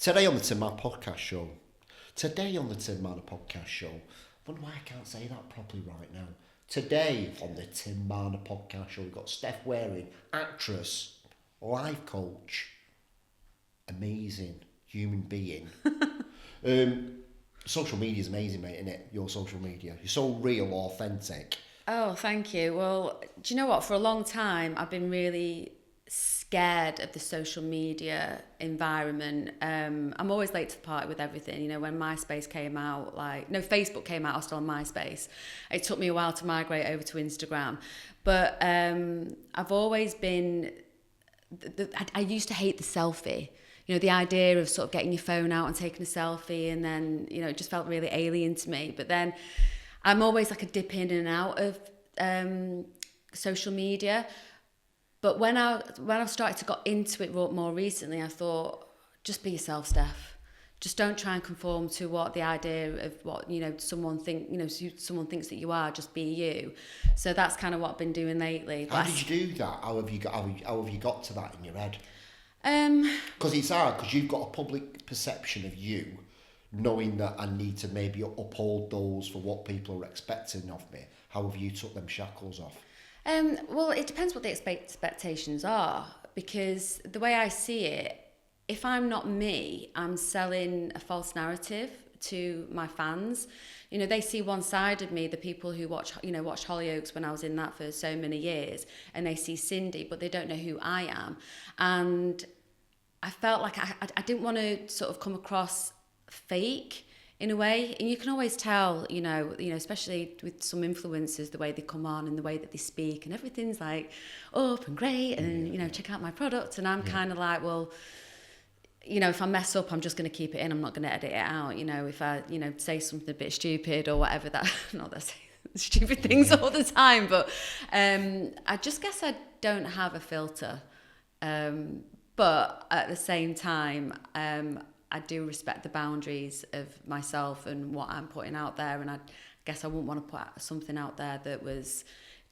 Today on the Tim Marner podcast show. Today on the Tim Marner podcast show. I wonder why I can't say that properly right now. Today on the Tim Marner podcast show, we've got Steph Waring, actress, life coach, amazing human being. Social media is amazing, mate, isn't it? Your social media. You're so real, authentic. Oh, thank you. Well, do you know what? For a long time, I've been really scared of the social media environment. I'm always late to the party with everything. You know, when MySpace came out, Facebook came out, I was still on MySpace. It took me a while to migrate over to Instagram. But I've always been... I used to hate the selfie. You know, the idea of sort of getting your phone out and taking a selfie, and then, you know, it just felt really alien to me. But then I'm always like a dip in and out of social media. But when I've started to got into it more recently, I thought, just be yourself, Steph. Just don't try and conform to what the idea of what, you know, someone thinks that you are. Just be you. So that's kind of what I've been doing lately. How did you do that? How have you got to that in your head? Because it's hard, because you've got a public perception of you, knowing that I need to maybe uphold those for what people are expecting of me. How have you took them shackles off? Well, it depends what the expectations are, because the way I see it, if I'm not me, I'm selling a false narrative to my fans. You know, they see one side of me, the people who watched Hollyoaks when I was in that for so many years, and they see Cindy, but they don't know who I am. And I felt like I didn't want to sort of come across fake in a way. And you can always tell, you know, especially with some influencers, the way they come on and the way that they speak, and everything's like up and great, and, you know, check out my product. And I'm kind of like, well, you know, if I mess up, I'm just going to keep it in. I'm not going to edit it out. You know, if I, you know, say something a bit stupid or whatever, not that I say stupid things all the time, but I just guess I don't have a filter. But at the same time, I do respect the boundaries of myself and what I'm putting out there. And I guess I wouldn't want to put something out there that was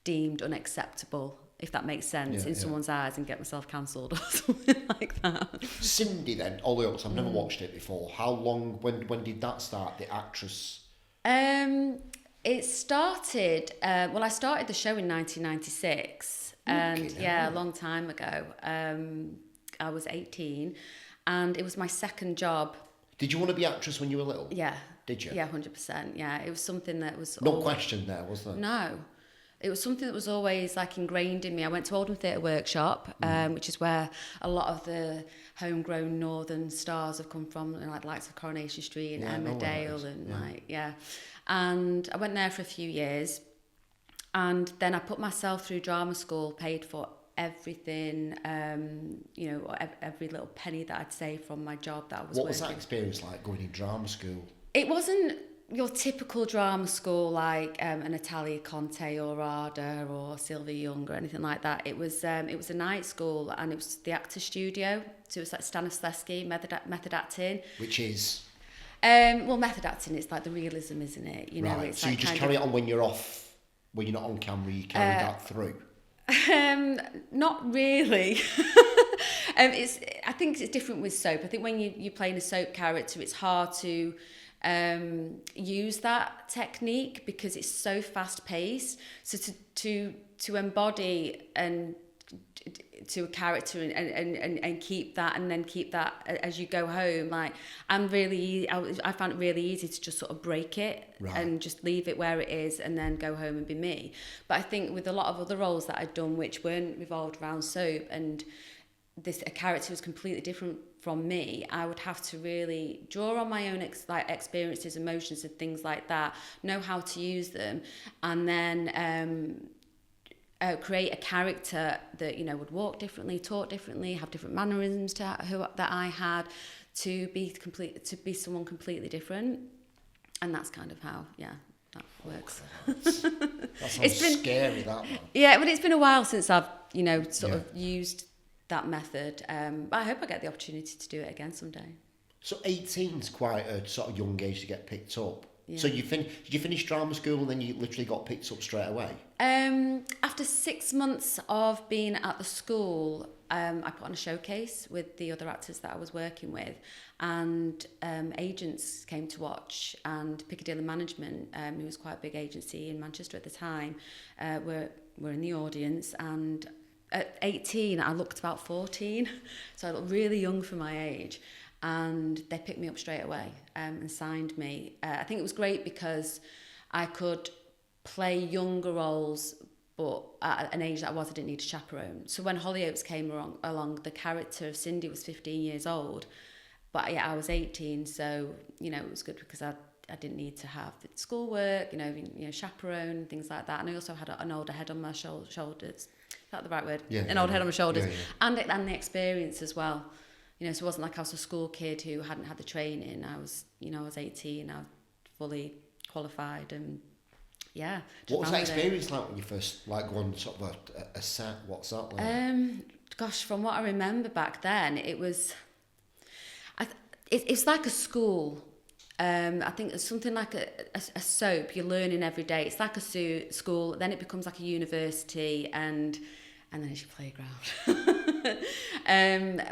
deemed unacceptable, if that makes sense, in someone's eyes, and get myself cancelled or something like that. Cindy then, Hollyoaks, I've never watched it before. How long, when did that start, the actress? It started, I started the show in 1996. And a long time ago. I was 18, and it was my second job. Did you want to be actress when you were little? Yeah. Did you? Yeah, 100%. Yeah, it was something that was... No question there, was there? No. It was something that was always like ingrained in me. I went to Oldham Theatre Workshop, which is where a lot of the homegrown northern stars have come from, you know, like the likes of Coronation Street and Emmerdale and I went there for a few years, and then I put myself through drama school, paid for everything, you know, every little penny that I'd saved from my job that I was working. What was that experience like, going in drama school? It wasn't your typical drama school like an Natalia Conte or Rada or Sylvia Young or anything like that. It was a night school, and it was the actor studio. So it was like Stanislavski, method acting. Which is? Method acting, it's like the realism, isn't it? You know, right. it's so like you just carry it on when you're off, when you're not on camera, you carry that through? Not really. I think it's different with soap. I think when you're playing a soap character, it's hard to use that technique because it's so fast paced. So to embody and to a character and keep that, and then keep that as you go home, like I found it really easy to just sort of break it and just leave it where it is and then go home and be me. But I think with a lot of other roles that I'd done which weren't revolved around soap, and a character was completely different from me, I would have to really draw on my own experiences, emotions and things like that, know how to use them, and then create a character that, you know, would walk differently, talk differently, have different mannerisms that I had, to be someone completely different. And that's kind of how that works. That sounds scary, that one. Yeah, but it's been a while since I've, you know, sort of used that method. But I hope I get the opportunity to do it again someday. So 18's quite a sort of young age to get picked up. So did you finish drama school and then you literally got picked up straight away? After 6 months of being at the school, I put on a showcase with the other actors that I was working with, and agents came to watch, and Piccadilly Management, who was quite a big agency in Manchester at the time, were in the audience. And at 18, I looked about 14, so I looked really young for my age. And they picked me up straight away and signed me. I think it was great because I could play younger roles, but at an age that I didn't need a chaperone. So when Hollyoaks came along, the character of Cindy was 15 years old, but yeah, I was 18, so it was good because I didn't need to have the schoolwork, chaperone, things like that. And I also had an older head on my shoulders. Is that the right word? Yeah. An older head on my shoulders, Yeah. And the experience as well. So it wasn't like I was a school kid who hadn't had the training. I was 18, I was fully qualified, and yeah. What was that experience like when you first go on sort of a set? What's that like? Gosh, from what I remember back then, it was, it's like a school. I think it's something like a soap. You're learning every day. It's like a school, then it becomes like a university, and then it's your playground.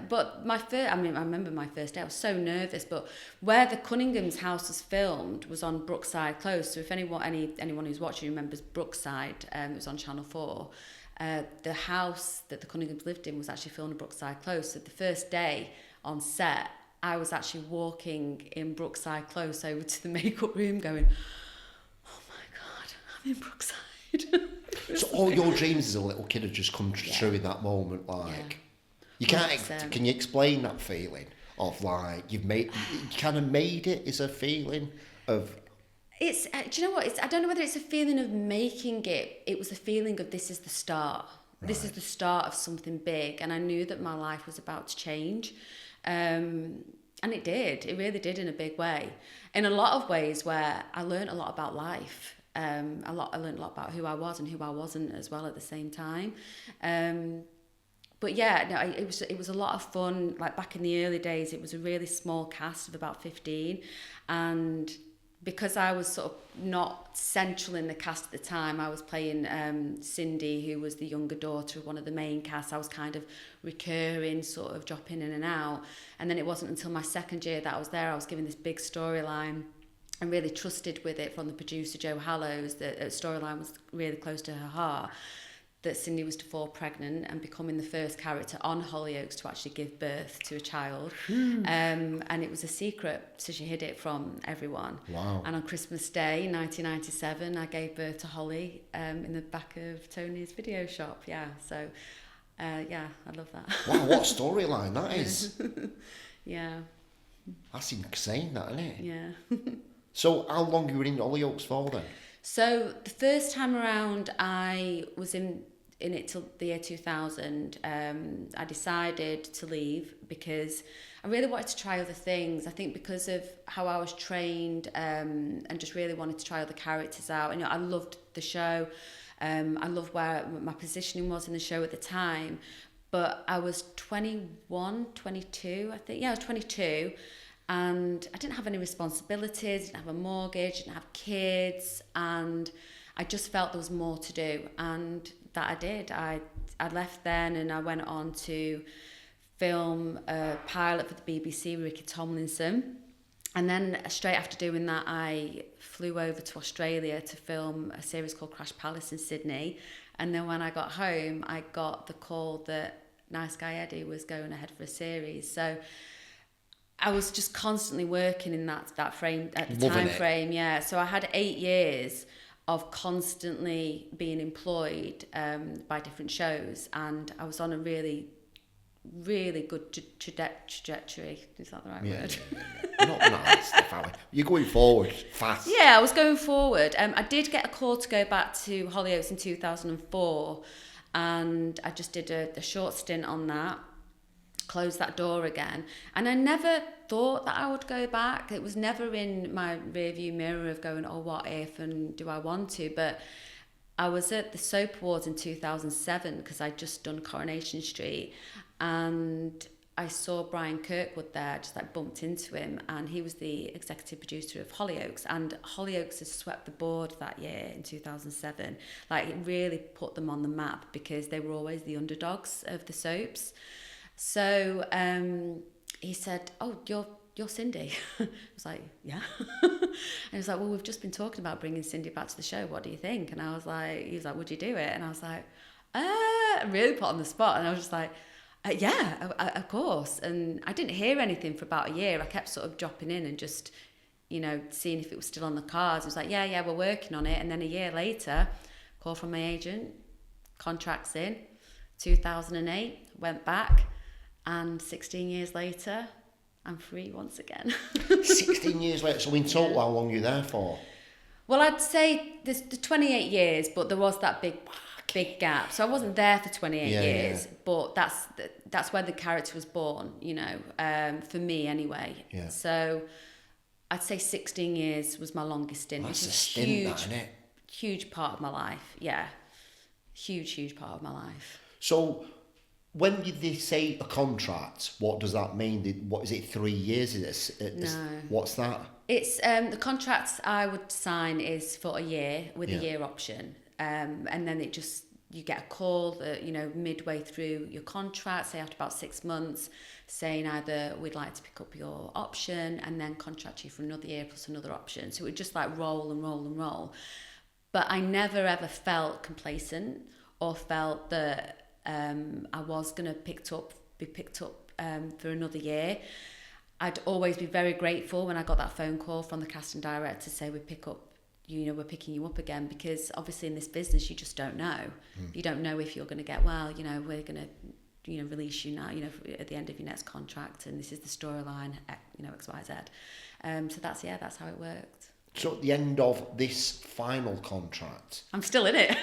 But I remember my first day, I was so nervous, but where the Cunningham's house was filmed was on Brookside Close. So if anyone who's watching remembers Brookside, it was on Channel 4. The house that the Cunninghams lived in was actually filmed at Brookside Close. So the first day on set, I was actually walking in Brookside Close over to the makeup room going, oh my God, I'm in Brookside. So all your dreams as a little kid had just come true in that moment, You can't. 100%. Can you explain that feeling of you kind of made it? Is a feeling of. It's. Do you know what? I don't know whether it's a feeling of making it. It was a feeling of this is the start. Right. This is the start of something big, and I knew that my life was about to change, and it did. It really did in a big way. In a lot of ways, where I learned a lot about life. I learned a lot about who I was and who I wasn't as well at the same time. But yeah, no, it was a lot of fun. Like back in the early days, it was a really small cast of about 15, and because I was sort of not central in the cast at the time, I was playing Cindy, who was the younger daughter of one of the main cast. I was kind of recurring, sort of dropping in and out. And then it wasn't until my second year that I was there, I was given this big storyline and really trusted with it from the producer, Jo Hallows. The storyline was really close to her heart, that Cindy was to fall pregnant and becoming the first character on Hollyoaks to actually give birth to a child. And it was a secret, so she hid it from everyone. Wow. And on Christmas Day, 1997, I gave birth to Holly in the back of Tony's video shop. Yeah, so I love that. Wow, what a storyline that is. Yeah. That's insane, that, isn't it? Yeah. So how long you were in Hollyoaks for then? So the first time around, I was in it till the year 2000. I decided to leave because I really wanted to try other things. I think because of how I was trained, and just really wanted to try other characters out. And I loved the show. I loved where my positioning was in the show at the time. But I was 21, 22, I think. Yeah, I was 22. And I didn't have any responsibilities, didn't have a mortgage, didn't have kids, and I just felt there was more to do, and that I did. I left then and I went on to film a pilot for the BBC with Ricky Tomlinson, and then straight after doing that I flew over to Australia to film a series called Crash Palace in Sydney, and then when I got home I got the call that Nice Guy Eddie was going ahead for a series. So I was just constantly working in that frame, at the time frame, yeah. So I had 8 years of constantly being employed by different shows, and I was on a really, really good trajectory. Is that the right word? Yeah. Not nice, Steph. You're going forward fast. Yeah, I was going forward. I did get a call to go back to Hollyoaks in 2004, and I just did a short stint on that. Close that door again, and I never thought that I would go back. It was never in my rearview mirror of going, oh, what if, and do I want to? But I was at the Soap Awards in 2007 because I'd just done Coronation Street, and I saw Brian Kirkwood there, just like bumped into him, and he was the executive producer of Hollyoaks, and Hollyoaks has swept the board that year in 2007. Like, it really put them on the map because they were always the underdogs of the soaps. So he said, "Oh, you're Cindy." I was like, "Yeah." And he was like, "Well, we've just been talking about bringing Cindy back to the show. What do you think?" And I was like, he was like, "Would you do it?" And I was like, really put on the spot. And I was just like, yeah, of course. And I didn't hear anything for about a year. I kept sort of dropping in and just, you know, seeing if it was still on the cards. I was like, yeah, we're working on it. And then a year later, call from my agent, contracts in, 2008, went back, and 16 years later, I'm free once again. 16 years later. So in total, how long are you there for? Well, I'd say there's the 28 years, but there was that big gap. So I wasn't there for 28 years, but that's where the character was born, you know, for me anyway. Yeah. So I'd say 16 years was my longest stint. Well, that's which a is stint, huge, that, isn't it? huge part of my life. Yeah. Huge part of my life. So when they say a contract, what does that mean? What is it, 3 years? No. What's that? It's the contract I would sign is for a year with a year option. And then you get a call that, you know, midway through your contract, say after about 6 months, saying either we'd like to pick up your option and then contract you for another year plus another option. So it would just like roll and roll and roll. But I never ever felt complacent or felt that I was going to be picked up for another year. I'd always be very grateful when I got that phone call from the casting director to say we're picking you up again, because obviously in this business you just don't know. You don't know if you're going to get, well, you know, we're going to, you know, release you now, you know, at the end of your next contract, and this is the storyline, you know, XYZ. So that's how it worked. So at the end of this final contract, I'm still in it.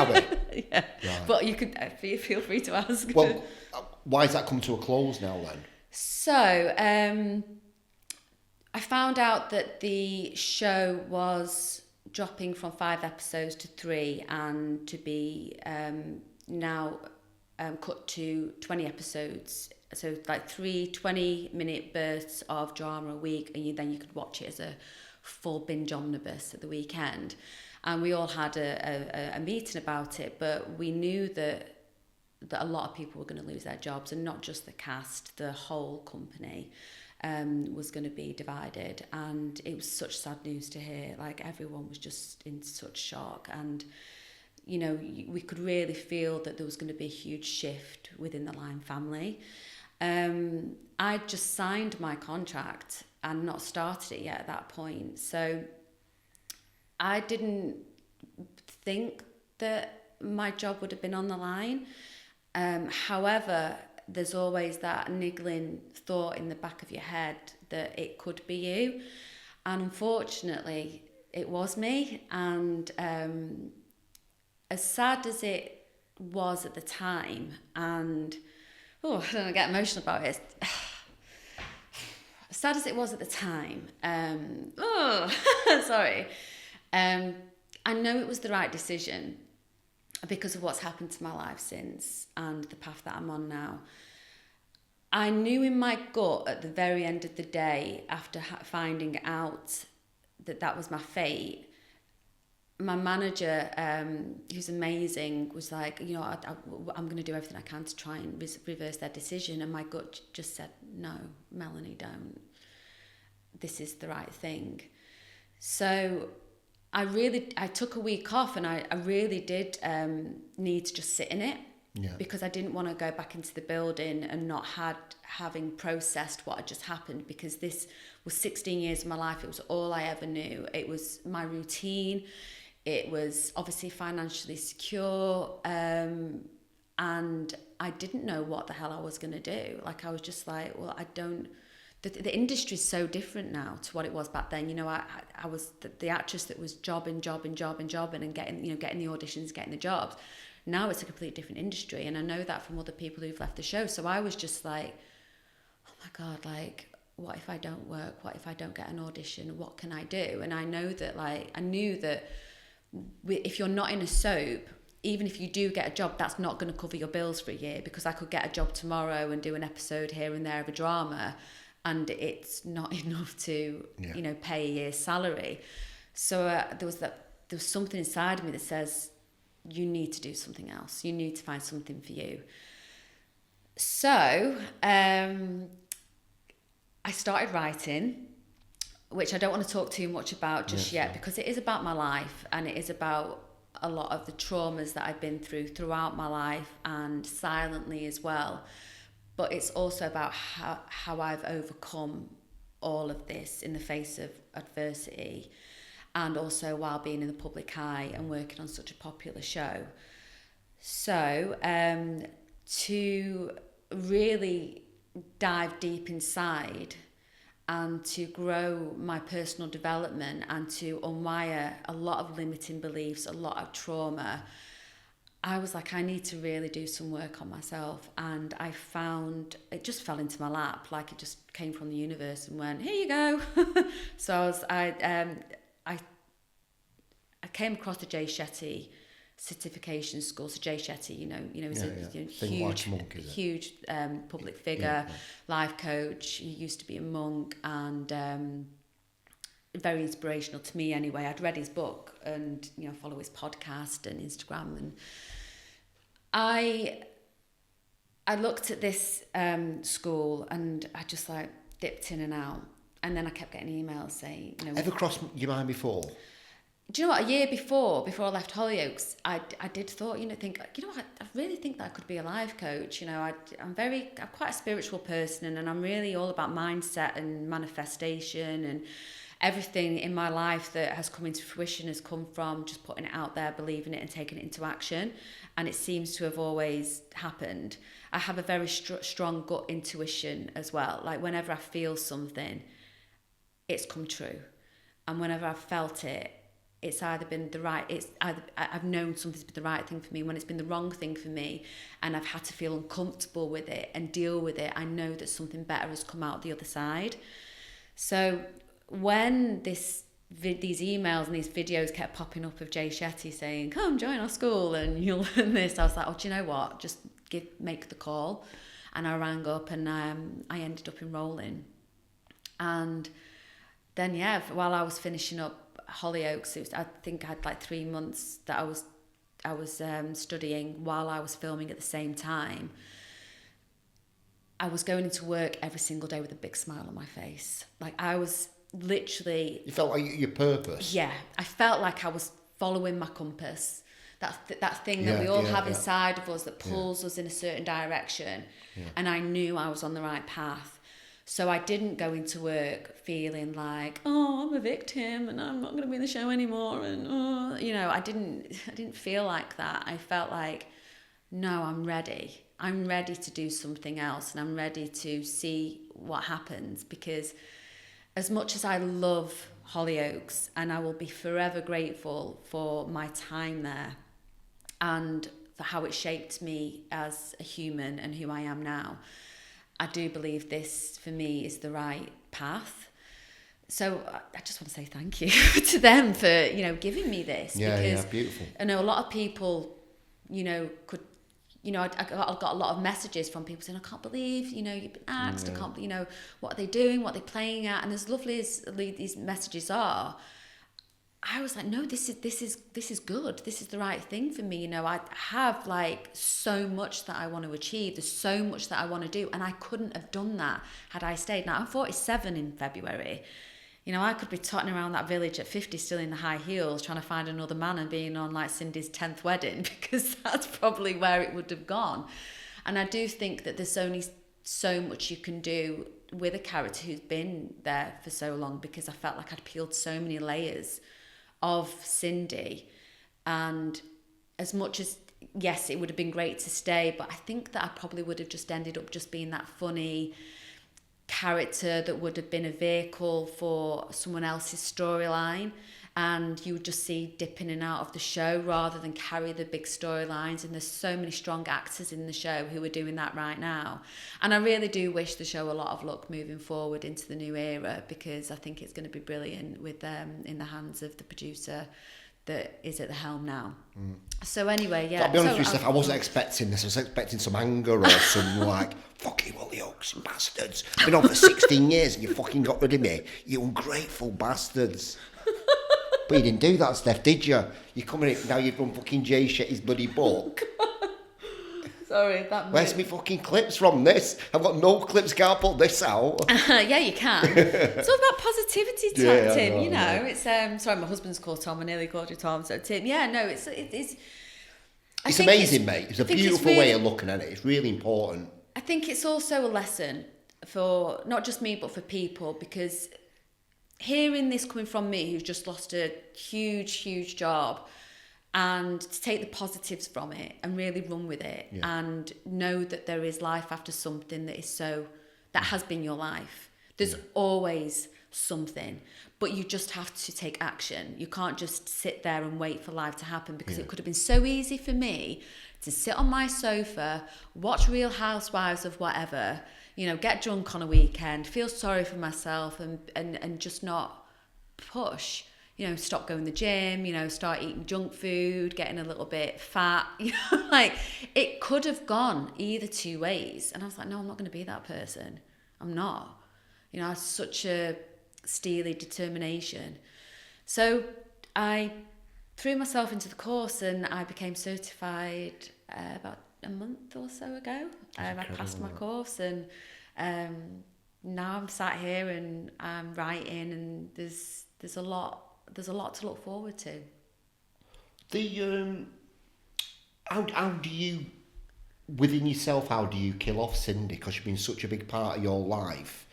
are we? Yeah, right. But you could feel free to ask. Well, why has that come to a close now then? So I found out that the show was dropping from 5 episodes to 3, and to be now cut to 20 episodes. So like 3 20-minute bursts of drama a week, and then you could watch it as a full binge omnibus at the weekend. And we all had a meeting about it, but we knew that a lot of people were going to lose their jobs, and not just the cast, the whole company was going to be divided. And it was such sad news to hear. Like, everyone was just in such shock, and you know, we could really feel that there was going to be a huge shift within the Lime family. I just signed my contract and not started it yet at that point, so I didn't think that my job would have been on the line. However, there's always that niggling thought in the back of your head that it could be you. And unfortunately, it was me. And as sad as it was at the time, and I don't want to get emotional about it. As sad as it was at the time, sorry. I know it was the right decision because of what's happened to my life since and the path that I'm on now. I knew in my gut at the very end of the day, after finding out that was my fate, my manager, who's amazing, was like, you know, I'm going to do everything I can to try and reverse their decision. And my gut just said, no, Melanie, don't. This is the right thing. So I took a week off, and I really did need to just sit in it. Yeah. Because I didn't want to go back into the building and not having processed what had just happened, because this was 16 years of my life. It was all I ever knew. It was my routine. It was obviously financially secure. And I didn't know what the hell I was going to do. Like, I was just like, well, I don't... The industry is so different now to what it was back then. You know, I was the actress that was jobbing and getting the auditions, getting the jobs. Now it's a completely different industry, and I know that from other people who've left the show. So I was just like, oh my God, like, what if I don't work? What if I don't get an audition? What can I do? And I knew that if you're not in a soap, even if you do get a job, that's not going to cover your bills for a year, because I could get a job tomorrow and do an episode here and there of a drama, and it's not enough to, you know, pay a year's salary. So there was something inside of me that says, you need to do something else. You need to find something for you. So I started writing, which I don't want to talk too much about just yet, because it is about my life, and it is about a lot of the traumas that I've been through throughout my life, and silently as well. But it's also about how I've overcome all of this in the face of adversity, and also while being in the public eye and working on such a popular show. So to really dive deep inside and to grow my personal development and to unwire a lot of limiting beliefs, a lot of trauma, I was like, I need to really do some work on myself. And I found, it just fell into my lap, like it just came from the universe and went, here you go. So I came across the Jay Shetty certification school. So Jay Shetty, he's a huge public figure, life coach. He used to be a monk, and very inspirational to me anyway. I'd read his book and, follow his podcast and Instagram, and I looked at this school and I just like dipped in and out, and then I kept getting emails saying, Ever crossed your mind before? Do you know what? A year before I left Hollyoaks, I did think, I really think that I could be a life coach. I'm quite a spiritual person, and I'm really all about mindset and manifestation, and everything in my life that has come into fruition has come from just putting it out there, believing it, and taking it into action. And it seems to have always happened. I have a very strong gut intuition as well. Like whenever I feel something, it's come true. And whenever I've felt it, it's either been I've known something's been the right thing for me. When it's been the wrong thing for me and I've had to feel uncomfortable with it and deal with it, I know that something better has come out the other side. So when these emails and these videos kept popping up of Jay Shetty saying, come join our school and you'll learn this, I was like, oh, do you know what? Just make the call. And I rang up, and I ended up enrolling. And then, while I was finishing up Hollyoaks, I think I had like 3 months that I was studying while I was filming at the same time. I was going into work every single day with a big smile on my face. Like I was literally... You felt like your purpose. Yeah, I felt like I was following my compass. That thing that we all have inside of us that pulls us in a certain direction. Yeah. And I knew I was on the right path. So I didn't go into work feeling like, oh, I'm a victim and I'm not going to be in the show anymore. And, I didn't feel like that. I felt like, no, I'm ready. I'm ready to do something else, and I'm ready to see what happens, because as much as I love Hollyoaks, and I will be forever grateful for my time there and for how it shaped me as a human and who I am now, I do believe this, for me, is the right path. So I just want to say thank you to them for, giving me this. Because beautiful. I know a lot of people, could, I got a lot of messages from people saying, I can't believe, you've been asked, I can't, what are they doing, what are they playing at? And as lovely as these messages are, I was like, no, this is good. This is the right thing for me. I have like so much that I want to achieve. There's so much that I want to do, and I couldn't have done that had I stayed. Now I'm 47 in February. I could be trotting around that village at 50 still in the high heels trying to find another man and being on like Cindy's 10th wedding, because that's probably where it would have gone. And I do think that there's only so much you can do with a character who's been there for so long, because I felt like I'd peeled so many layers of Cindy. And as much as, yes, it would have been great to stay, but I think that I probably would have just ended up just being that funny character that would have been a vehicle for someone else's storyline, and you would just see dip in and out of the show rather than carry the big storylines. And there's so many strong actors in the show who are doing that right now, and I really do wish the show a lot of luck moving forward into the new era, because I think it's going to be brilliant with in the hands of the producer that is at the helm now. So anyway, yeah. I'll be honest so with you, Steph, I wasn't expecting this. I was expecting some anger or some like, fucking Hollyoaks and bastards. Been on for 16 years and you fucking got rid of me. You ungrateful bastards. But you didn't do that, Steph, did you? You come in now you've done fucking Jay Shetty's bloody book. Sorry, that. Where's me fucking clips from this? I've got no clips, can't put this out. Yeah, you can. It's all about positivity, Tim. Yeah, You know, it's sorry, my husband's called Tom. I nearly called you Tom. So Tim, yeah, no, it's. It's amazing, mate. It's a beautiful way of looking at it. It's really important. I think it's also a lesson for not just me, but for people, because hearing this coming from me, who's just lost a huge job, and to take the positives from it and really run with it, and know that there is life after something that has been your life. There's always something, but you just have to take action. You can't just sit there and wait for life to happen, because it could have been so easy for me to sit on my sofa, watch Real Housewives of whatever, you know, get drunk on a weekend, feel sorry for myself, and just not push. You know, stop going to the gym, you know, start eating junk food, getting a little bit fat, you know, like it could have gone either two ways. And I was like, no, I'm not going to be that person. I'm not. You know, I have such a steely determination. So I threw myself into the course and I became certified about a month or so ago. I passed my course, and now I'm sat here and I'm writing, and there's a lot to look forward to. How do you, within yourself, how do you kill off Cindy? Because she's been such a big part of your life.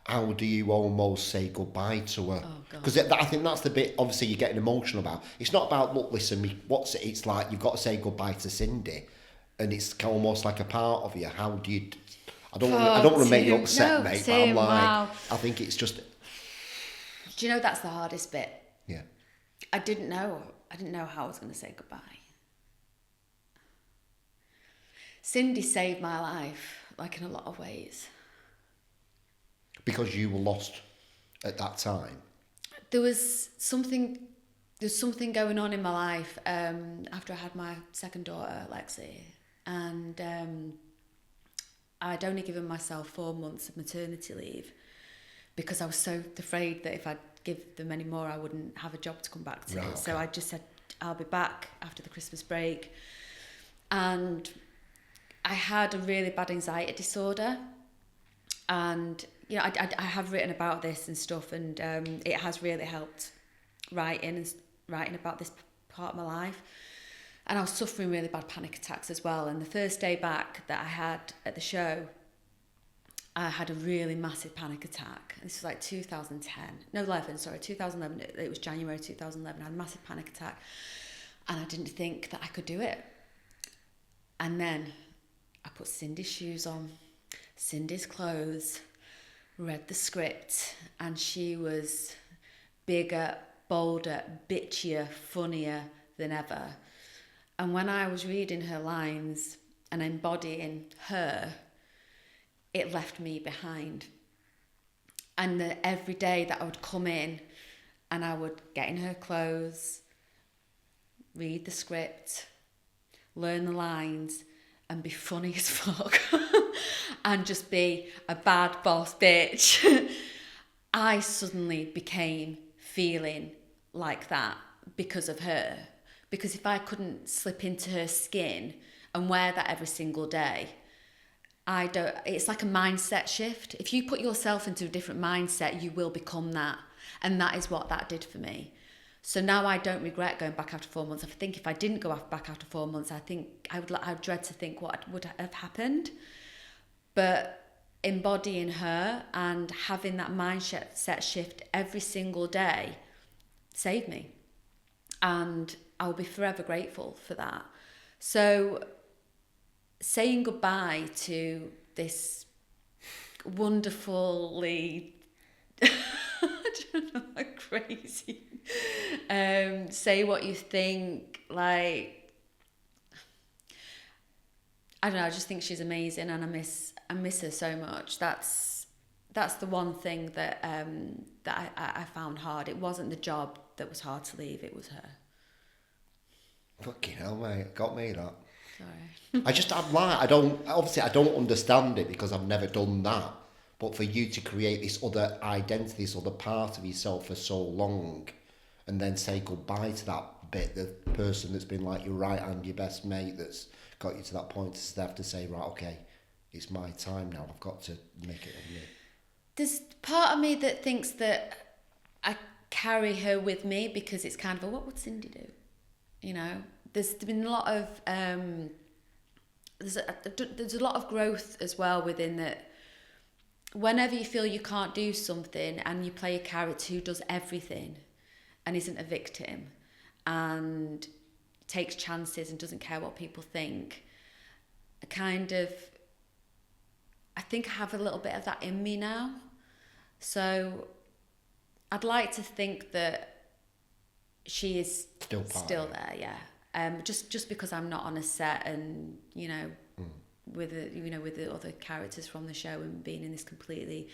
How do you almost say goodbye to her? Because I think that's the bit, obviously, you're getting emotional about. It's not about, look, listen, it's like you've got to say goodbye to Cindy, and it's almost like a part of you. How do you... I don't want to make you upset, mate, but I'm like... Wow. I think it's just... Do you know that's the hardest bit? Yeah. I didn't know how I was going to say goodbye. Cindy saved my life, like in a lot of ways. Because you were lost at that time? There was something going on in my life after I had my second daughter, Lexi. And I'd only given myself 4 months of maternity leave, because I was so afraid that if I'd give them any more, I wouldn't have a job to come back to. Right, okay. So I just said, I'll be back after the Christmas break. And I had a really bad anxiety disorder. And, you know, I have written about this and stuff, and it has really helped writing about this part of my life. And I was suffering really bad panic attacks as well. And the first day back that I had at the show, I had a really massive panic attack. This was like 2011. It was January 2011. I had a massive panic attack, and I didn't think that I could do it. And then I put Cindy's shoes on, Cindy's clothes, read the script, and she was bigger, bolder, bitchier, funnier than ever. And when I was reading her lines and embodying her, it left me behind. And every day that I would come in and I would get in her clothes, read the script, learn the lines, and be funny as fuck, and just be a bad boss bitch, I suddenly became feeling like that because of her. Because if I couldn't slip into her skin and wear that every single day, it's like a mindset shift. If you put yourself into a different mindset, you will become that. And that is what that did for me. So now I don't regret going back after 4 months. I think if I didn't go back after 4 months, I think I'd dread to think what would have happened. But embodying her and having that mindset shift every single day saved me. And I'll be forever grateful for that. So saying goodbye to this wonderfully, I don't know, crazy, say what you think, like, I don't know, I just think she's amazing, and I miss her so much. That's the one thing that I found hard. It wasn't the job that was hard to leave, it was her. Fucking hell, mate. Got me that. Sorry. I don't understand it because I've never done that. But for you to create this other identity, this other part of yourself for so long, and then say goodbye to that bit, the person that's been like your right hand, your best mate, that's got you to that point, to have to say, right, okay, it's my time now. I've got to make it on me. There's part of me that thinks that I carry her with me because it's kind of a, what would Cindy do? You know, there's been a lot of there's a lot of growth as well within that. Whenever you feel you can't do something and you play a character who does everything and isn't a victim and takes chances and doesn't care what people think, I think I have a little bit of that in me now. So I'd like to think that she is still there, yeah. Just because I'm not on a set and, you know, with the other characters from the show and being in this completely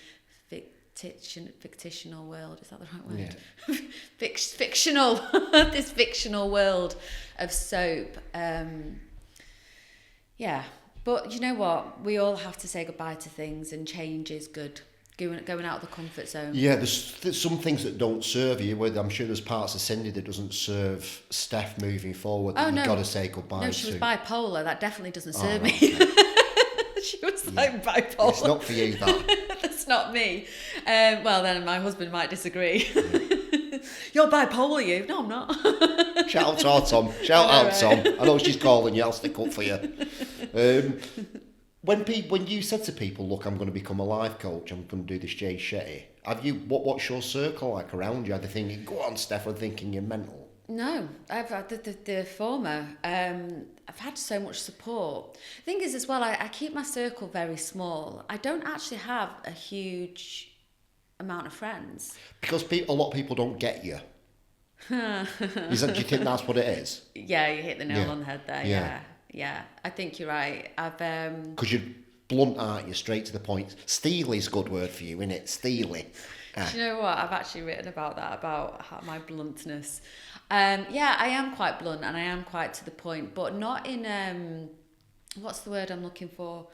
fictional world, is that the right word? Yeah. Fictional, this fictional world of soap. Yeah, but you know what? We all have to say goodbye to things, and change is good. Going out of the comfort zone. Yeah, there's some things that don't serve you. I'm sure there's parts of Cindy that doesn't serve Steph moving forward that you've got to say goodbye to. No, she was bipolar. That definitely doesn't serve me. Okay. She was like bipolar. It's not for you, that. That's not me. Well, then my husband might disagree. Yeah. You're bipolar, you. No, I'm not. Shout out, Tom. Shout out, Tom. I know she's calling you. I'll stick up for you. When you said to people, look, I'm going to become a life coach, I'm going to do this Jay Shetty, what's your circle like around you? Are they thinking, go on, Steph, or thinking you're mental? No, I've had the former. I've had so much support. The thing is as well, I keep my circle very small. I don't actually have a huge amount of friends. Because a lot of people don't get you. Do you think that's what it is? Yeah, you hit the nail on the head there, yeah. I think you're right. Because you're blunt, aren't you? Straight to the point. Steely's a good word for you, isn't it? Steely. Do you know what? I've actually written about that, about my bluntness. Yeah, I am quite blunt and I am quite to the point, but not in, what's the word I'm looking for?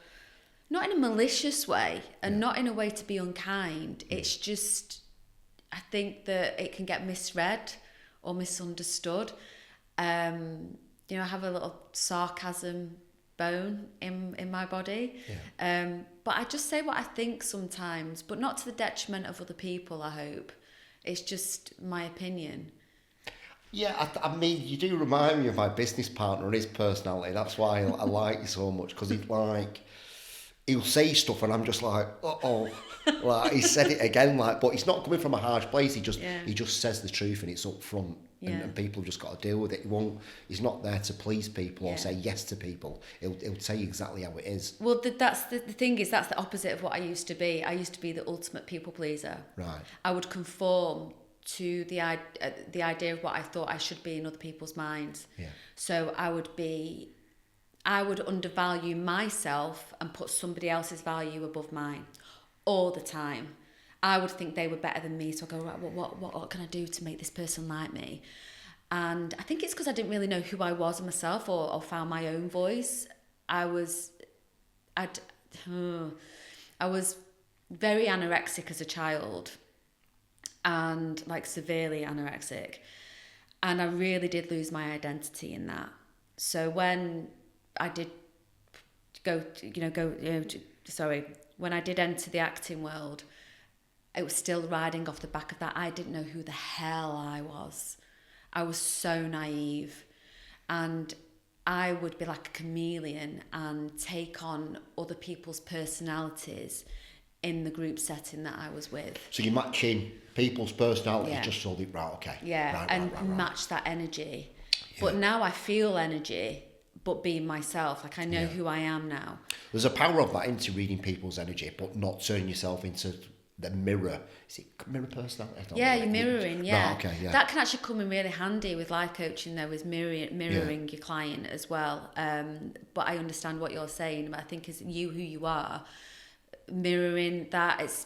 Not in a malicious way and not in a way to be unkind. It's just, I think that it can get misread or misunderstood. You know, I have a little sarcasm bone in my body. Yeah. But I just say what I think sometimes, but not to the detriment of other people, I hope. It's just my opinion. Yeah, I mean, you do remind me of my business partner and his personality. That's why I like you so much, because he'll say stuff and I'm just like, uh-oh. Like, he said it again, like, but he's not coming from a harsh place. He just says the truth and it's up front. Yeah. And people have just got to deal with it. He's not there to please people or say yes to people. He'll tell you exactly how it is. Well, that's the thing is, that's the opposite of what I used to be. I used to be the ultimate people pleaser. Right. I would conform to the idea of what I thought I should be in other people's minds. Yeah. So I would undervalue myself and put somebody else's value above mine all the time. I would think they were better than me, so I go, right, what can I do to make this person like me? And I think it's because I didn't really know who I was myself or found my own voice. I was very anorexic as a child, and like severely anorexic, and I really did lose my identity in that. So when I did when I did enter the acting world, it was still riding off the back of that. I didn't know who the hell I was. I was so naive, and I would be like a chameleon and take on other people's personalities in the group setting that I was with. So you're matching people's personalities just so they, right, okay. Yeah, right. Match that energy. Yeah. But now I feel energy, but being myself. Like I know who I am now. There's a power of that into reading people's energy, but not turning yourself into the mirror. Is it mirror personality? Yeah, you're mirroring, yeah. Right, okay, yeah. That can actually come in really handy with life coaching though, is mirroring your client as well. But I understand what you're saying. I think as you who you are, mirroring that,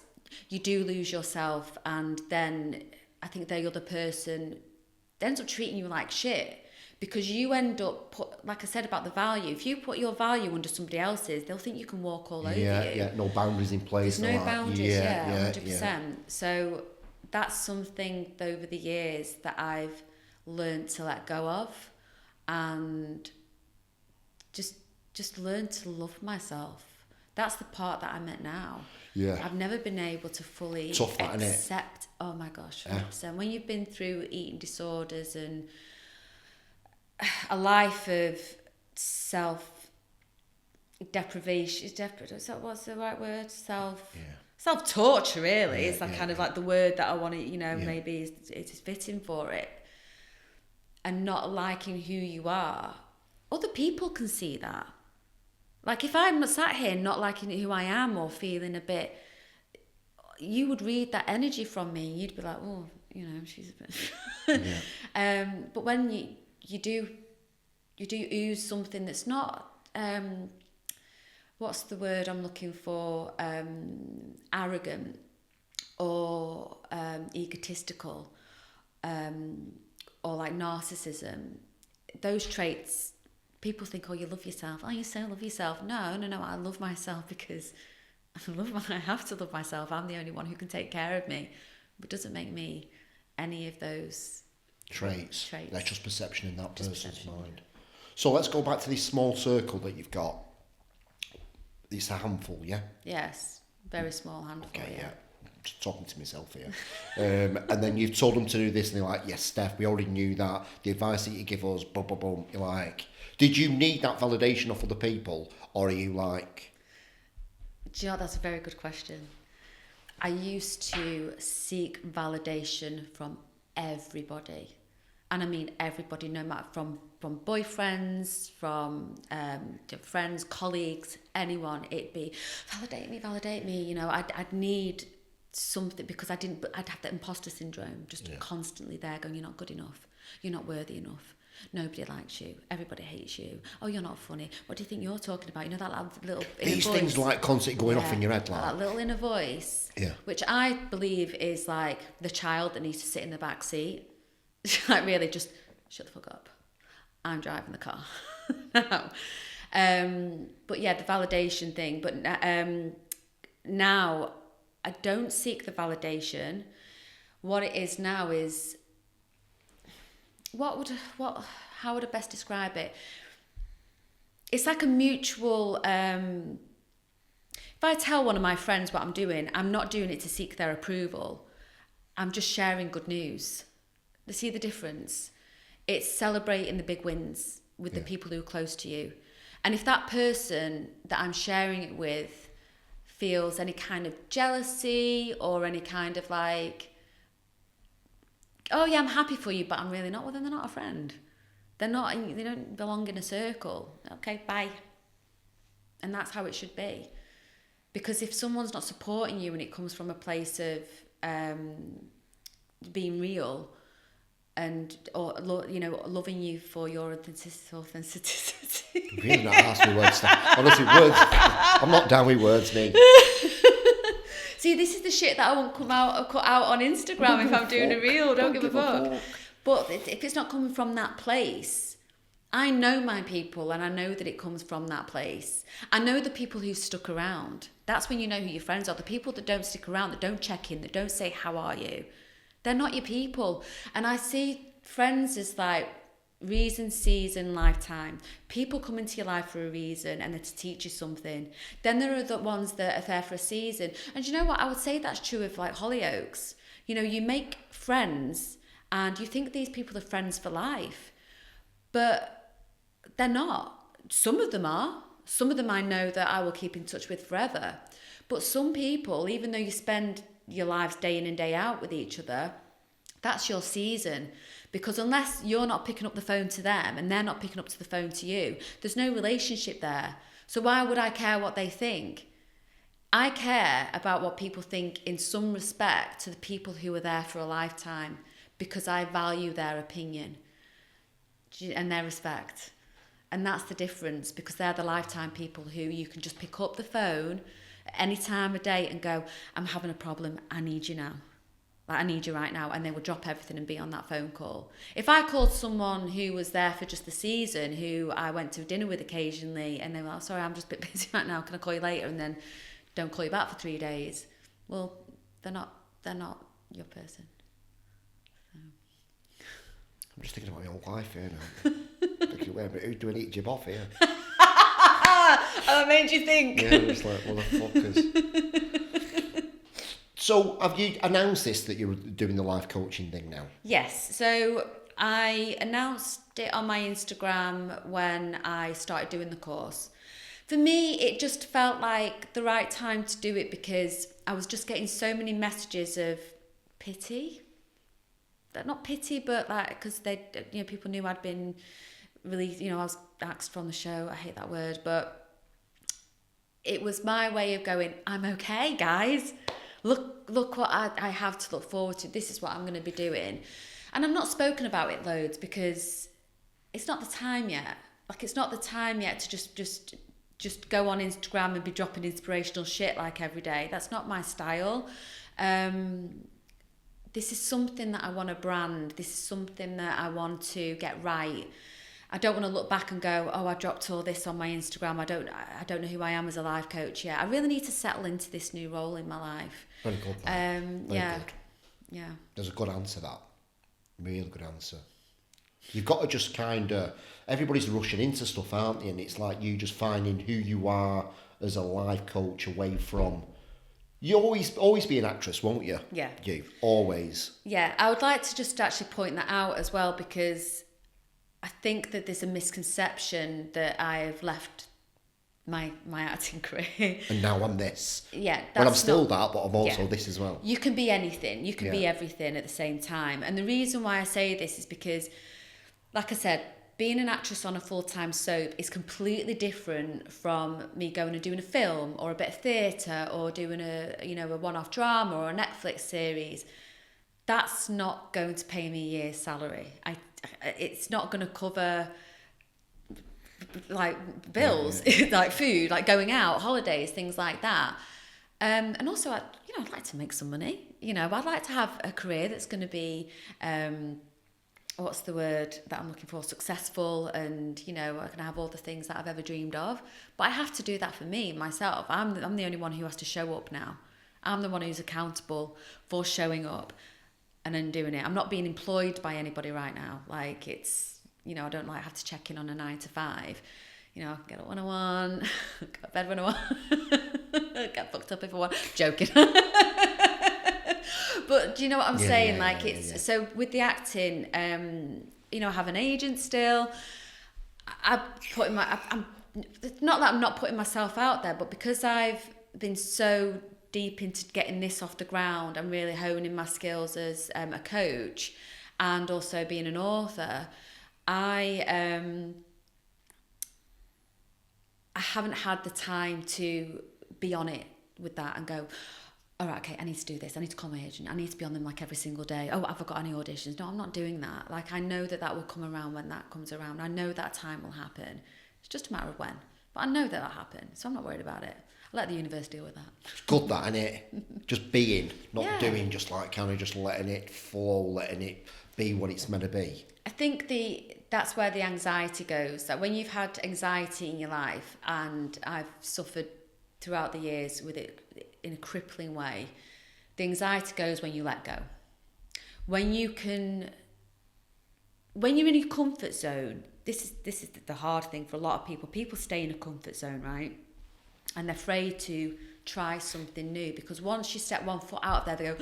you do lose yourself, and then I think the other person ends up treating you like shit because you end up, like I said about the value, if you put your value under somebody else's, they'll think you can walk all over you. Yeah, no boundaries in place. There's no boundaries, 100%. Yeah. So that's something over the years that I've learned to let go of, and just learn to love myself. That's the part that I'm at now. Yeah. I've never been able to fully accept. Oh my gosh, 100%. When you've been through eating disorders and a life of self-deprivation, what's the right word? Self-torture, really. It's kind of like the word that I want to, maybe it's fitting for it. And not liking who you are. Other people can see that. Like if I'm sat here not liking who I am or feeling a bit, you would read that energy from me. You'd be like, oh, she's a bit. But when you do ooze something that's not, what's the word I'm looking for? Arrogant or egotistical, or like narcissism. Those traits. People think, oh, you love yourself. Oh, you so love yourself. No. I love myself because I have to love myself. I'm the only one who can take care of me. But it doesn't make me any of those traits. They're just perception in that person's mind. So let's go back to this small circle that you've got. It's a handful, yeah? Yes, very small handful, okay, yeah. Just talking to myself here. And then you've told them to do this and they're like, yes, Steph, we already knew that. The advice that you give us, boom, boom, boom. You're like, did you need that validation off other people? Or are you like... Do you know, that's a very good question. I used to seek validation from everybody. And I mean everybody, no matter from boyfriends, from friends, colleagues, anyone. It'd be, validate me. I'd need something because I'd have that imposter syndrome, just constantly there going, you're not good enough, you're not worthy enough, nobody likes you, everybody hates you, oh, you're not funny, what do you think you're talking about? That little inner these voice. Things like constantly going off in your head, like that little inner voice, which I believe is like the child that needs to sit in the back seat. Like really just shut the fuck up, I'm driving the car. No. But yeah, the validation thing, but now I don't seek the validation. What it is now is, how would I best describe it? It's like a mutual, if I tell one of my friends what I'm doing, I'm not doing it to seek their approval. I'm just sharing good news. You see the difference? It's celebrating the big wins with the people who are close to you. And if that person that I'm sharing it with feels any kind of jealousy or any kind of like, oh yeah, I'm happy for you, but I'm really not, well then they're not a friend. They don't belong in a circle. Okay, bye. And that's how it should be. Because if someone's not supporting you and it comes from a place of being real and loving you for your authenticity. Really not asking me words. Honestly, words. I'm not down with words, me. See, this is the shit that I won't cut out on Instagram if I'm doing a reel. Don't give a fuck. But if it's not coming from that place, I know my people and I know that it comes from that place. I know the people who stuck around. That's when you know who your friends are. The people that don't stick around, that don't check in, that don't say, how are you? They're not your people. And I see friends as like reason, season, lifetime. People come into your life for a reason and they're to teach you something. Then there are the ones that are there for a season. And you know what? I would say that's true of like Hollyoaks. You make friends and you think these people are friends for life. But they're not. Some of them are. Some of them I know that I will keep in touch with forever. But some people, even though you spend your lives day in and day out with each other, that's your season. Because unless you're not picking up the phone to them and they're not picking up the phone to you, there's no relationship there. So why would I care what they think? I care about what people think in some respect to the people who are there for a lifetime, because I value their opinion and their respect. And that's the difference, because they're the lifetime people who you can just pick up the phone at any time of day and go, I'm having a problem, I need you now. Like, I need you right now. And they would drop everything and be on that phone call. If I called someone who was there for just the season, who I went to dinner with occasionally, and they were like, sorry, I'm just a bit busy right now, can I call you later? And then don't call you back for 3 days. Well, they're not your person. So. I'm just thinking about my own life here now. Thinking, wait a minute, who do I need to jib off here? Oh, it made you think. Yeah, it's like, motherfuckers. So, have you announced this, that you're doing the life coaching thing now? Yes. So I announced it on my Instagram when I started doing the course. For me, it just felt like the right time to do it because I was just getting so many messages of pity. Not pity, but like, because people knew I'd been really, I was axed from the show. I hate that word, but it was my way of going, I'm okay, guys. Look what I have to look forward to. This is what I'm going to be doing. And I've not spoken about it loads because it's not the time yet. Like, it's not the time yet to just go on Instagram and be dropping inspirational shit like every day. That's not my style. This is something that I want to brand. This is something that I want to get right. I don't want to look back and go, oh, I dropped all this on my Instagram. I don't know who I am as a life coach yet. I really need to settle into this new role in my life. Very good. Very good. Yeah. There's a good answer, that. Really good answer. You've got to just everybody's rushing into stuff, aren't they? And it's like you just finding who you are as a life coach away from... You always be an actress, won't you? Yeah. You, always. Yeah, I would like to just actually point that out as well, because I think that there's a misconception that I've left my acting career. And now I'm this. Yeah. Well, I'm still that, but I'm also this as well. You can be anything. You can be everything at the same time. And the reason why I say this is because, like I said, being an actress on a full-time soap is completely different from me going and doing a film or a bit of theatre or doing a one-off drama or a Netflix series. That's not going to pay me a year's salary. It's not going to cover like bills, like food, like going out, holidays, things like that. And also, I'd like to make some money. I'd like to have a career that's going to be, what's the word that I'm looking for? Successful, and I can have all the things that I've ever dreamed of. But I have to do that for me, myself. I'm the only one who has to show up now. I'm the one who's accountable for showing up and then doing it. I'm not being employed by anybody right now. Like, it's, I don't have to check in on a 9 to 5. Get up when I want, go to bed when I want, get fucked up if I want. Joking. But do you know what I'm saying? So with the acting, I have an agent still. I'm not that I'm not putting myself out there, but because I've been so deep into getting this off the ground and really honing my skills as a coach and also being an author, I haven't had the time to be on it with that and go, all right, okay, I need to do this. I need to call my agent. I need to be on them like every single day. Oh, have I got any auditions? No, I'm not doing that. Like, I know that will come around when that comes around. I know that time will happen. It's just a matter of when. But I know that'll happen, so I'm not worried about it. I'll let the universe deal with that. It's good, that, isn't it? Just being, not doing, just like kind of just letting it flow, letting it be what it's meant to be. I think that's where the anxiety goes. That when you've had anxiety in your life, and I've suffered throughout the years with it in a crippling way, the anxiety goes when you let go. When you're in your comfort zone, this is the hard thing for a lot of people. People stay in a comfort zone, right? And they're afraid to try something new, because once you step one foot out of there, they go,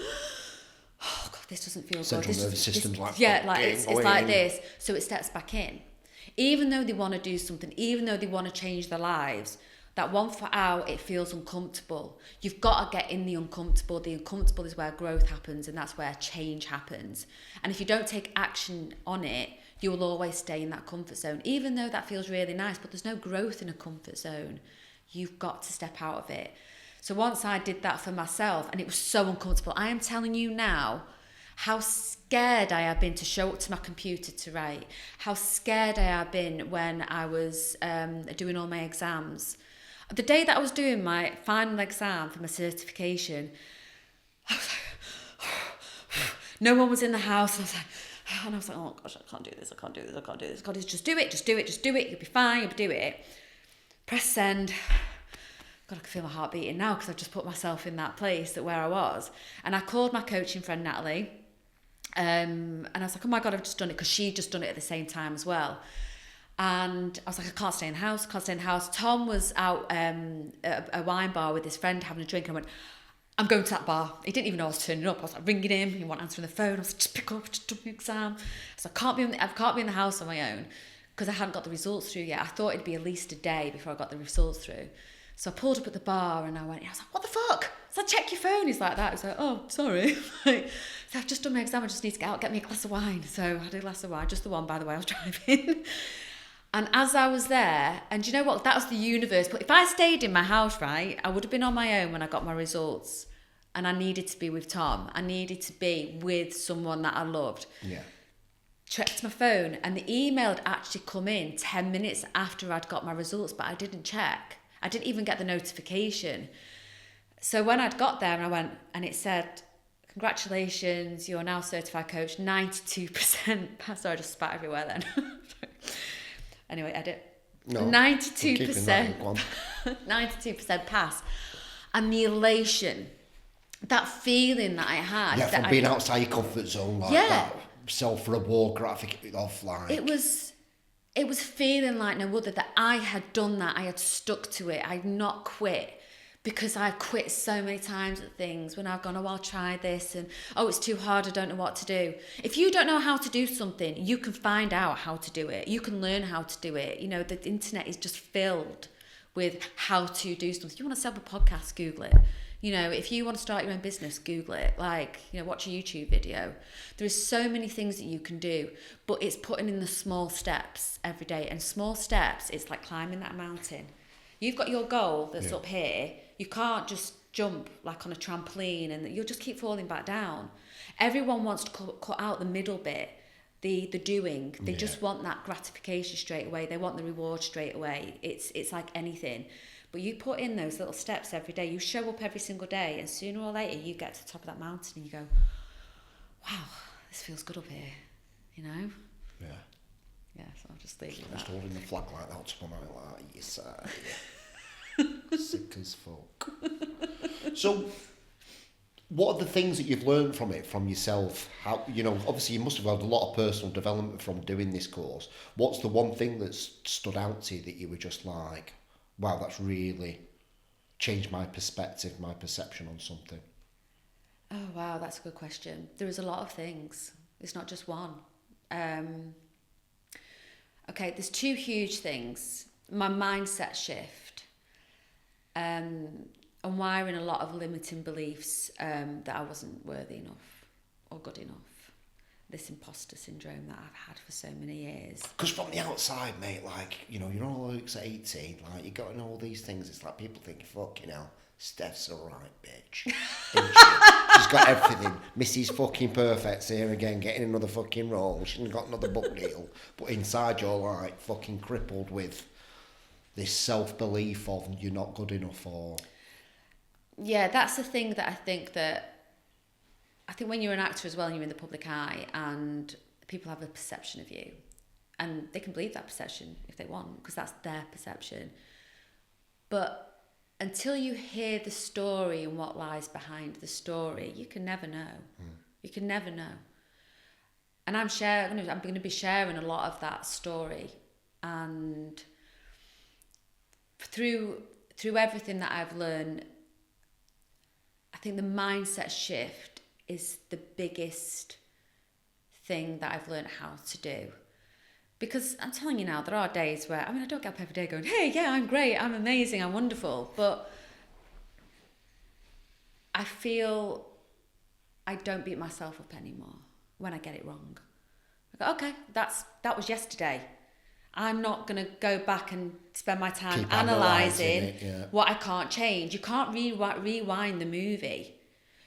oh God, this doesn't feel Central good. nervous system's It's like this. So it steps back in. Even though they want to do something, even though they want to change their lives, that 1 foot out, it feels uncomfortable. You've got to get in the uncomfortable. The uncomfortable is where growth happens, and that's where change happens. And if you don't take action on it, you will always stay in that comfort zone, even though that feels really nice, but there's no growth in a comfort zone. You've got to step out of it. So once I did that for myself, and it was so uncomfortable, I am telling you now how scared I have been to show up to my computer to write, how scared I have been when I was doing all my exams. The day that I was doing my final exam for my certification, I was like, No one was in the house. And I was like, oh gosh, I can't do this. God, just do it. You'll be fine. You'll do it. Press send. God, I can feel my heart beating now because I've just put myself in that place where I was. And I called my coaching friend, Natalie. And I was like, oh my God, I've just done it, because she'd just done it at the same time as well. And I was like, I can't stay in the house. Tom was out at a wine bar with his friend having a drink. And I went, I'm going to that bar. He didn't even know I was turning up. I was like ringing him. He wasn't answering the phone. I was like, just pick up, just do my exam. So I can't be in the house on my own because I hadn't got the results through yet. I thought it'd be at least a day before I got the results through. So I pulled up at the bar and I was like, what the fuck? So I check your phone. He's like that. He's like, oh, sorry. So I've just done my exam. I just need to get out, get me a glass of wine. So I had a glass of wine, just the one, by the way, I was driving. And as I was there, and you know what? That was the universe. But if I stayed in my house, right, I would have been on my own when I got my results. And I needed to be with Tom. I needed to be with someone that I loved. Yeah. Checked my phone, and the email had actually come in 10 minutes after I'd got my results, but I didn't check. I didn't even get the notification. So when I'd got there and I went, and it said, congratulations, you're now certified coach, 92% pass. Sorry, I just spat everywhere then. Anyway, edit. No, 92%. 92% pass. And the elation, that feeling that I had. Yeah, from being outside your comfort zone like that. Self-reward graphic off like. It was feeling like no other, that I had done that. I had stuck to it. I'd not quit, because I've quit so many times at things when I've gone, oh, I'll try this, and oh, it's too hard, I don't know what to do. If you don't know how to do something, you can find out how to do it. You can learn how to do it. You know, the internet is just filled with how to do something. If you want to set up a podcast, Google it. You know, if you want to start your own business, Google it. Like, you know, watch a YouTube video. There is so many things that you can do, but it's putting in the small steps every day. And small steps, it's like climbing that mountain. You've got your goal that's up here. You can't just jump like on a trampoline and you'll just keep falling back down. Everyone wants to cut out the middle bit, the doing. They just want that gratification straight away. They want the reward straight away. It's like anything. But you put in those little steps every day. You show up every single day, and sooner or later you get to the top of that mountain and you go, wow, this feels good up here, you know? Yeah. Yeah, so I'll just leave you with Just that. holding the flag like that tomorrow, like, yes, sick as fuck. So, what are the things that you've learned from it, from yourself? How, you know, obviously you must have had a lot of personal development from doing this course. What's the one thing that's stood out to you that you were just like, wow, that's really changed my perspective, my perception on something? Oh, wow, that's a good question. There is a lot of things. It's not just one. Okay, there's two huge things. My mindset shift, unwiring a lot of limiting beliefs that I wasn't worthy enough or good enough. This imposter syndrome that I've had for so many years. Because from the outside, mate, like, you know, you're all Hollyoaks at 18, like, you got to know all these things. It's like people think, fucking hell, Steph's a right bitch. Isn't she? She's got everything. Mrs. fucking Perfect's here again, getting another fucking role. She's got another book deal. But inside you're like fucking crippled with this self-belief of you're not good enough or... Yeah, that's the thing that I think when you're an actor as well and you're in the public eye and people have a perception of you, and they can believe that perception if they want because that's their perception. But until you hear the story and what lies behind the story, you can never know. You can never know. And I'm going to be sharing a lot of that story, and through everything that I've learned, I think the mindset shift is the biggest thing that I've learned how to do. Because I'm telling you now, there are days where, I don't get up every day going, hey, yeah, I'm great, I'm amazing, I'm wonderful. But I feel I don't beat myself up anymore when I get it wrong. I go, okay, that was yesterday. I'm not going to go back and spend my time analysing what I can't change. You can't rewind the movie.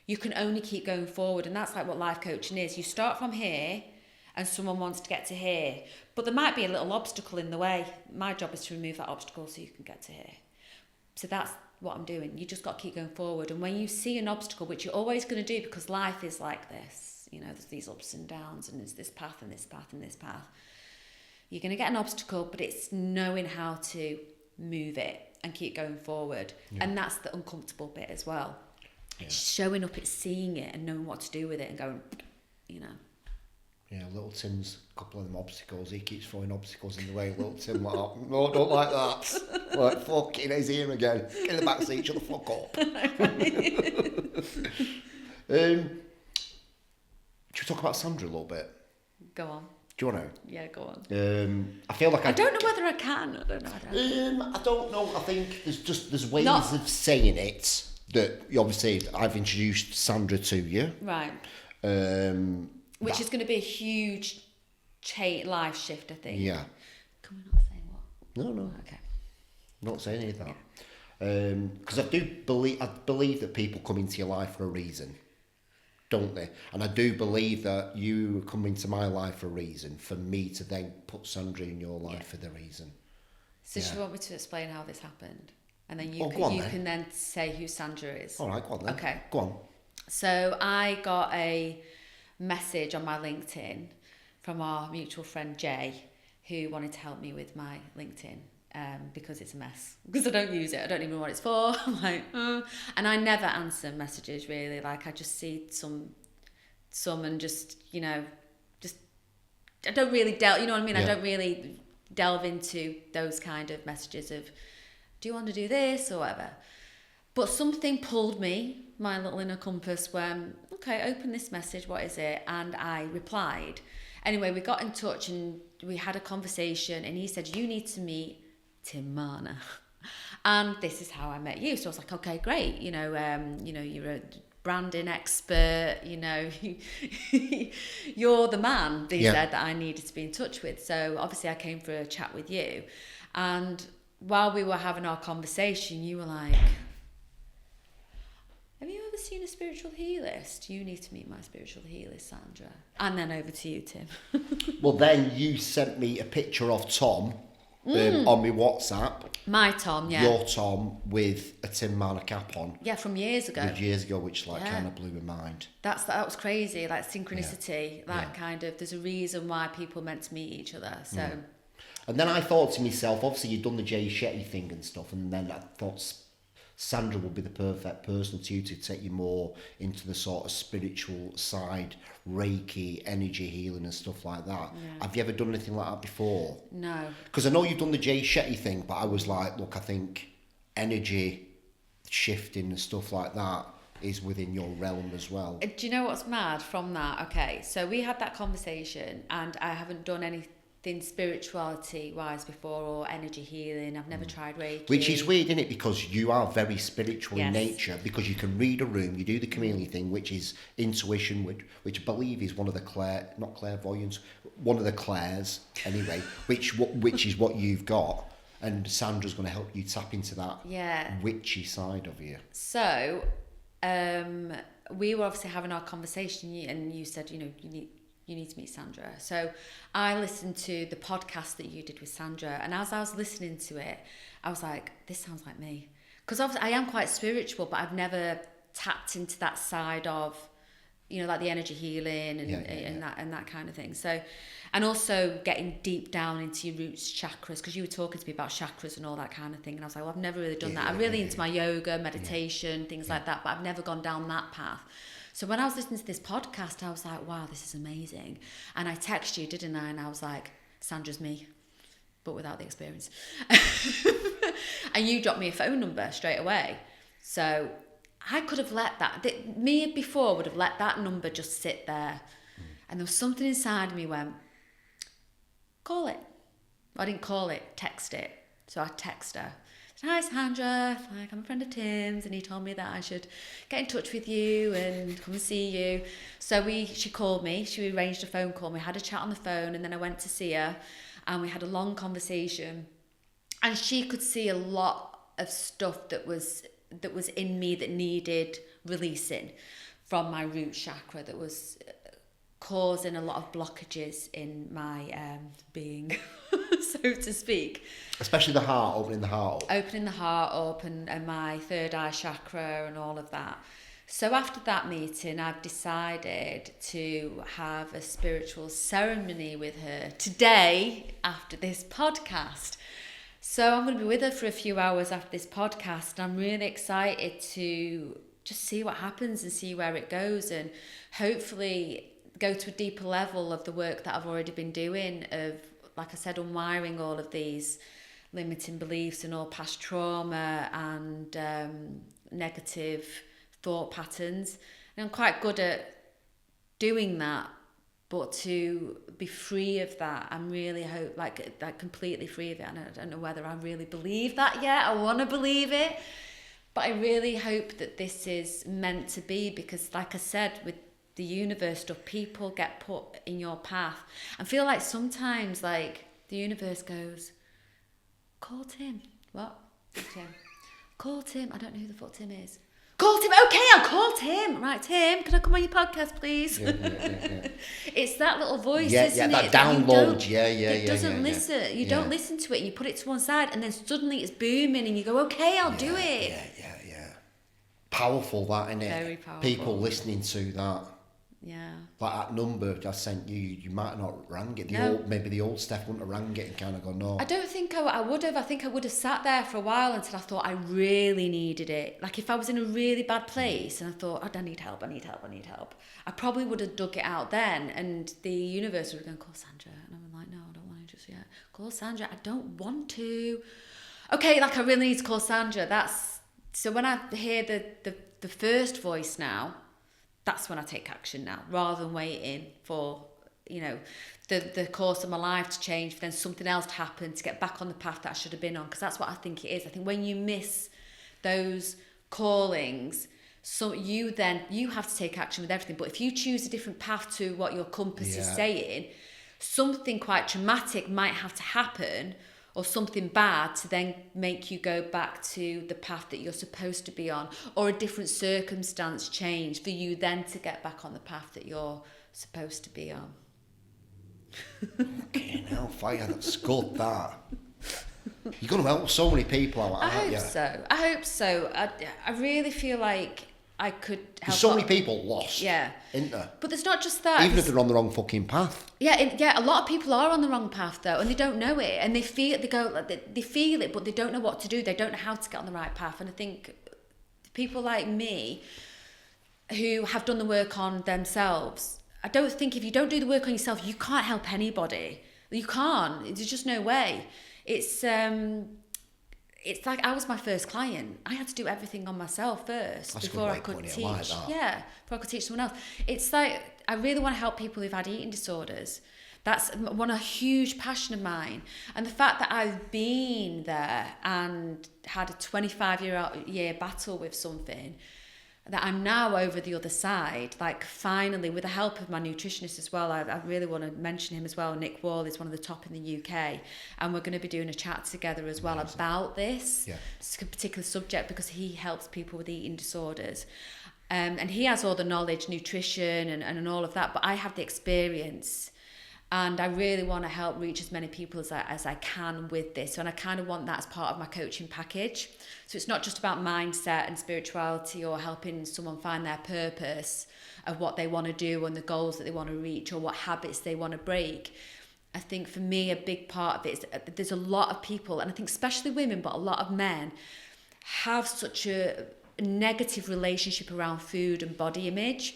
You can only keep going forward, and that's like what life coaching is. You start from here and someone wants to get to here, but there might be a little obstacle in the way. My job is to remove that obstacle so you can get to here. So that's what I'm doing. You just got to keep going forward, and when you see an obstacle, which you're always going to do because life is like this, there's these ups and downs, and there's this path and this path and this path. You're going to get an obstacle, but it's knowing how to move it and keep going forward. Yeah. And that's the uncomfortable bit as well. Yeah. It's showing up, it's seeing it and knowing what to do with it and going, Yeah, little Tim's a couple of them obstacles. He keeps throwing obstacles in the way. Little Tim like, no, don't like that. Like, fucking, he's here again. Get in the back seat, shut the fuck up. Should we talk about Sandra a little bit? Go on. Do you want to? Yeah, go on. I feel like I don't know whether I can. I don't know. I don't know. I think there's ways of saying it that obviously I've introduced Sandra to you. Right. Which is going to be a huge life shift, I think. Yeah. Can we not say what? No. Okay. I'm not saying any of that. Because I believe that people come into your life for a reason, don't they? And I do believe that you come into my life for a reason, for me to then put Sandra in your life for the reason. So do you want me to explain how this happened? And then you can then say who Sandra is. All right, go on then. Okay. Go on. So I got a message on my LinkedIn from our mutual friend Jay, who wanted to help me with my LinkedIn. Because it's a mess. Because I don't use it. I don't even know what it's for. I'm like, And I never answer messages really. Like I just see some and just, I don't really delve, you know what I mean? Yeah. I don't really delve into those kind of messages of, do you want to do this or whatever? But something pulled me, my little inner compass, when, okay, open this message, what is it? And I replied. Anyway, we got in touch and we had a conversation and he said, you need to meet Tim Marner, and this is how I met you. So I was like, okay, great. You're a branding expert. You're the man. They said that I needed to be in touch with. So obviously, I came for a chat with you, and while we were having our conversation, you were like, "Have you ever seen a spiritual healist? You need to meet my spiritual healist, Sandra." And then over to you, Tim. Well, then you sent me a picture of Tom. On my WhatsApp. My Tom, yeah. Your Tom with a Tim Marner cap on. Yeah, from years ago. Which kind of blew my mind. That was crazy, like synchronicity, kind of, there's a reason why people meant to meet each other, so. And then I thought to myself, obviously you'd done the Jay Shetty thing and stuff, and then I thought Sandra would be the perfect person to take you more into the sort of spiritual side, Reiki, energy healing and stuff like that. Yeah. Have you ever done anything like that before? No. Because I know you've done the Jay Shetty thing, but I was like, look, I think energy shifting and stuff like that is within your realm as well. Do you know what's mad from that? Okay, so we had that conversation and I haven't done anything spirituality wise before or energy healing. I've never tried Reiki. Which is weird, isn't it? Because you are very spiritual in nature, because you can read a room, you do the chameleon thing, which is intuition, which I believe is one of the not clairvoyance, one of the clairs anyway, which is what you've got. And Sandra's going to help you tap into that witchy side of you. So, we were obviously having our conversation and you said, you need to meet Sandra. So I listened to the podcast that you did with Sandra, and as I was listening to it, I was like, this sounds like me. Because obviously I am quite spiritual, but I've never tapped into that side of, like the energy healing and that kind of thing. So, and also getting deep down into your roots chakras, because you were talking to me about chakras and all that kind of thing, and I was like, well, I've never really done that. I'm really into my yoga, meditation, things like that, but I've never gone down that path. So when I was listening to this podcast, I was like, wow, this is amazing. And I texted you, didn't I? And I was like, Sandra's me, but without the experience. And you dropped me a phone number straight away. So I could have let me before would have let that number just sit there. And there was something inside me went, call it. I didn't call it, text it. So I text her. Hi Sandra, I'm a friend of Tim's, and he told me that I should get in touch with you and come and see you. So she called me, she arranged a phone call, we had a chat on the phone, and then I went to see her and we had a long conversation, and she could see a lot of stuff that was in me that needed releasing from my root chakra, that was causing a lot of blockages in my being, so to speak. Especially the heart, opening the heart up. Opening the heart up and my third eye chakra and all of that. So after that meeting, I've decided to have a spiritual ceremony with her today after this podcast. So I'm going to be with her for a few hours after this podcast. And I'm really excited to just see what happens and see where it goes, and hopefully go to a deeper level of the work that I've already been doing of, like I said, unwiring all of these limiting beliefs and all past trauma and negative thought patterns. And I'm quite good at doing that, but to be free of that, I'm really hope like completely free of it. And I don't know whether I really believe that yet. I want to believe it, but I really hope that this is meant to be, because like I said, with the universe stuff, people get put in your path. I feel like sometimes like the universe goes, call Tim. What? Tim. Call Tim. I don't know who the fuck Tim is. Call Tim. Okay, I'll call Tim. Right, Tim, can I come on your podcast, please? Yeah. It's that little voice, Yeah, isn't that it? download. It doesn't listen. You don't listen to it, and you put it to one side, and then suddenly it's booming, and you go, okay, I'll do it. Yeah. Powerful, that, isn't it? Very powerful. People listening to that. Yeah. Like that number I sent you might have not rang it. Maybe the old Steph wouldn't have rang it and kind of gone, no. I don't think I would have. I think I would have sat there for a while until I thought I really needed it. Like if I was in a really bad place and I thought, oh, I need help, I probably would have dug it out then, and the universe would have gone, call Sandra. And I'm like, no, I don't want to just yet. Call Sandra. I don't want to. Okay, like I really need to call Sandra. So when I hear the first voice now, that's when I take action now, rather than waiting for, the course of my life to change, for then something else to happen to get back on the path that I should have been on. Because that's what I think it is. I think when you miss those callings, so you have to take action with everything. But if you choose a different path to what your compass is saying, something quite traumatic might have to happen, or something bad, to then make you go back to the path that you're supposed to be on, or a different circumstance change for you then to get back on the path that you're supposed to be on. Okay, now fire, that's good, that. You're going to help so many people out, I hope so. I really feel like I could help. There's so many people lost, yeah, isn't there? But there's not just that. Even if they're on the wrong fucking path. Yeah, a lot of people are on the wrong path though, and they don't know it, and they feel it, but they don't know what to do. They don't know how to get on the right path. And I think people like me, who have done the work on themselves, I don't think if you don't do the work on yourself, you can't help anybody. You can't. There's just no way. It's like I was my first client. I had to do everything on myself first before I could teach. Like that. Yeah, before I could teach someone else. It's like I really want to help people who've had eating disorders. That's a huge passion of mine. And the fact that I've been there and had a 25-year battle with something, that I'm now over the other side, like finally, with the help of my nutritionist as well. I really want to mention him as well. Nick Wall is one of the top in the UK, and we're going to be doing a chat together as well about this particular subject, because he helps people with eating disorders. And he has all the knowledge, nutrition and all of that, but I have the experience. And I really want to help reach as many people as I can with this. And I kind of want that as part of my coaching package. So it's not just about mindset and spirituality or helping someone find their purpose of what they want to do and the goals that they want to reach or what habits they want to break. I think for me, a big part of it is there's a lot of people, and I think especially women, but a lot of men, have such a negative relationship around food and body image,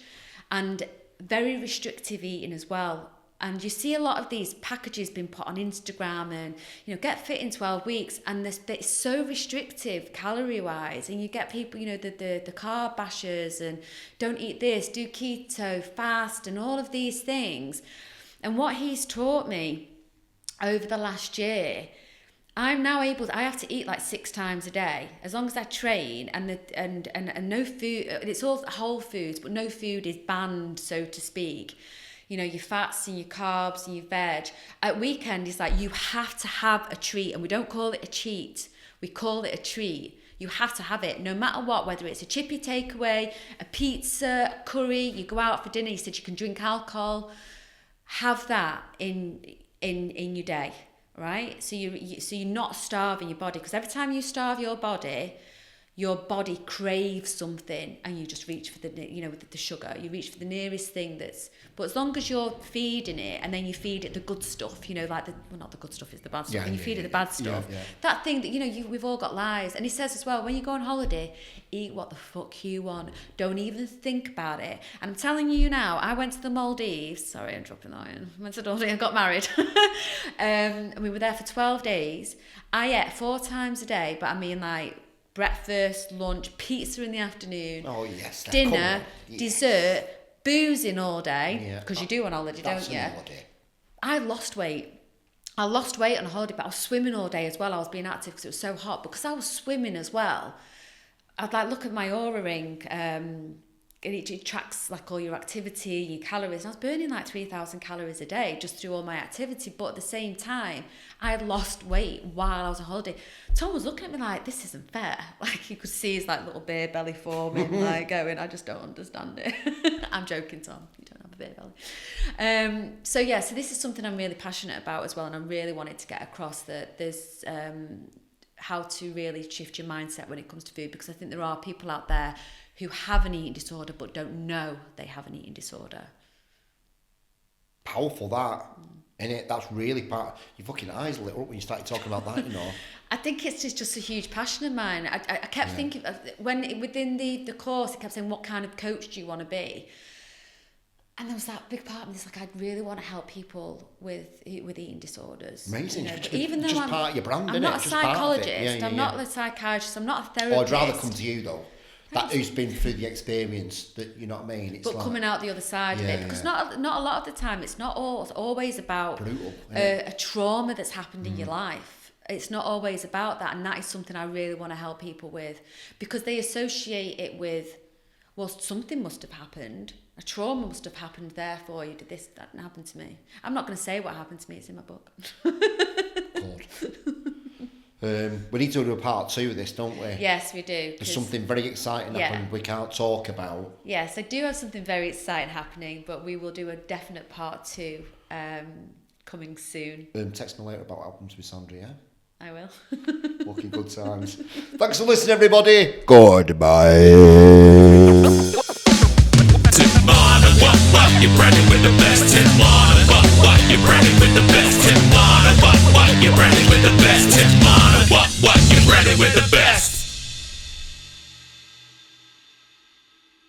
and very restrictive eating as well. And you see a lot of these packages being put on Instagram and, get fit in 12 weeks. And it's so restrictive calorie wise. And you get people, the carb bashers and don't eat this, do keto, fast and all of these things. And what he's taught me over the last year, I'm now I have to eat like 6 times a day, as long as I train, and no food, it's all whole foods, but no food is banned, so to speak. Your fats and your carbs and your veg. At weekend, it's like you have to have a treat, and we don't call it a cheat. We call it a treat. You have to have it, no matter what, whether it's a chippy takeaway, a pizza, a curry, you go out for dinner, you said you can drink alcohol. Have that in your day, right? So you're not starving your body, because every time you starve your body, your body craves something and you just reach for the sugar. You reach for the nearest thing but as long as you're feeding it and then you feed it the good stuff, not the good stuff, is the bad stuff. And you feed it the bad stuff. Yeah. That thing that, we've all got lives. And he says as well, when you go on holiday, eat what the fuck you want. Don't even think about it. And I'm telling you now, I went to the Maldives. Sorry, I'm dropping that in. I went to the Maldives, I got married. And we were there for 12 days. I ate 4 times a day, but I mean breakfast, lunch, pizza in the afternoon, dinner, dessert, boozing all day, because you do on holiday, don't you? I lost weight. I lost weight on a holiday, but I was swimming all day as well. I was being active because it was so hot. Because I was swimming as well, I'd look at my Aura ring, and it tracks all your activity, your calories. And I was burning 3,000 calories a day just through all my activity. But at the same time, I had lost weight while I was on holiday. Tom was looking at me this isn't fair. You could see his little beer belly forming, going, I just don't understand it. I'm joking, Tom. You don't have a beer belly. So this is something I'm really passionate about as well. And I really wanted to get across that there's how to really shift your mindset when it comes to food, because I think there are people out there who have an eating disorder but don't know they have an eating disorder. Powerful, that. Innit? That's really your fucking eyes lit up when you started talking about that, I think it's just a huge passion of mine. I kept thinking, when within the course, it kept saying, what kind of coach do you want to be? And there was that big part of me that's I really want to help people with eating disorders. Amazing. Even though I'm part of your brand, I'm not a psychologist, I'm not a psychiatrist, I'm not a therapist. I'd rather come to you though. Who's been through the experience, that, you know what I mean? It's coming out the other side of it, because not a lot of the time, it's not always about brutal, a trauma that's happened in your life. It's not always about that, and that is something I really want to help people with, because they associate it with, well, something must have happened, a trauma must have happened, therefore you did this, that didn't happen to me. I'm not going to say what happened to me, it's in my book. God. We need to do a part 2 of this, don't we? Yes, we do. There's something very exciting happening we can't talk about. Yes, I do have something very exciting happening, but we will do a definite part 2 coming soon. Text me later about albums with Sandra, yeah? I will. Fucking good times. Thanks for listening, everybody. Goodbye. Tim Marner, what, you're ready with the best.